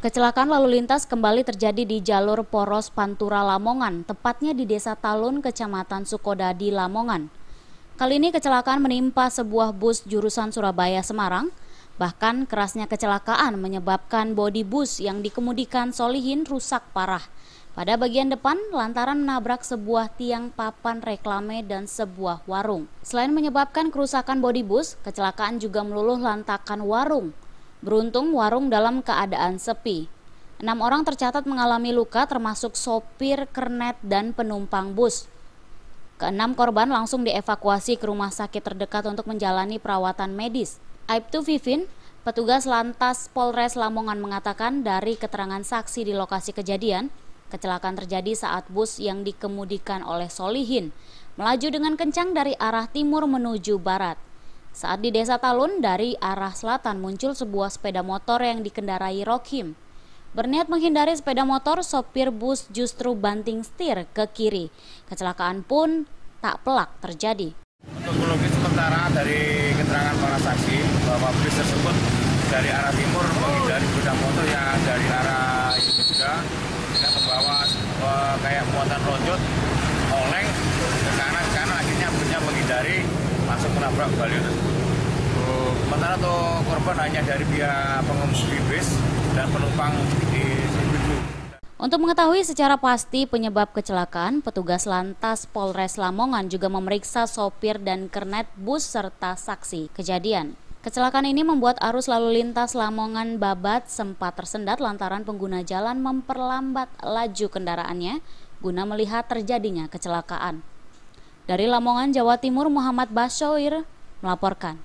Kecelakaan lalu lintas kembali terjadi di jalur Poros Pantura Lamongan, tepatnya di Desa Talun, Kecamatan Sukodadi, Lamongan. Kali ini kecelakaan menimpa sebuah bus jurusan Surabaya-Semarang. Bahkan kerasnya kecelakaan menyebabkan bodi bus yang dikemudikan Solihin rusak parah pada bagian depan lantaran menabrak sebuah tiang papan reklame dan sebuah warung. Selain menyebabkan kerusakan bodi bus, kecelakaan juga meluluh lantakan warung. Beruntung warung dalam keadaan sepi. 6 orang tercatat mengalami luka termasuk sopir, kernet, dan penumpang bus. Ke-6 korban langsung dievakuasi ke rumah sakit terdekat untuk menjalani perawatan medis. Aibtu Vivin, petugas Lantas Polres Lamongan mengatakan dari keterangan saksi di lokasi kejadian, kecelakaan terjadi saat bus yang dikemudikan oleh Solihin melaju dengan kencang dari arah timur menuju barat. Saat di Desa Talun, dari arah selatan muncul sebuah sepeda motor yang dikendarai Rokhim. Berniat menghindari sepeda motor, sopir bus justru banting setir ke kiri. Kecelakaan pun tak pelak terjadi. Untuk kronologis sementara dari keterangan para saksi bahwa bus tersebut dari arah timur menghindari sepeda motor yang dari arah itu juga membawa kayak muatan lonjot, oleng ke kanan, akhirnya busnya menghindari langsung menabrak baliho tersebut. Sementara untuk korban hanya dari pihak pengemudi bis dan penumpang di situ. Untuk mengetahui secara pasti penyebab kecelakaan, petugas Lantas Polres Lamongan juga memeriksa sopir dan kernet bus serta saksi kejadian. Kecelakaan ini membuat arus lalu lintas Lamongan Babat sempat tersendat lantaran pengguna jalan memperlambat laju kendaraannya guna melihat terjadinya kecelakaan. Dari Lamongan, Jawa Timur, Muhammad Basyoir melaporkan.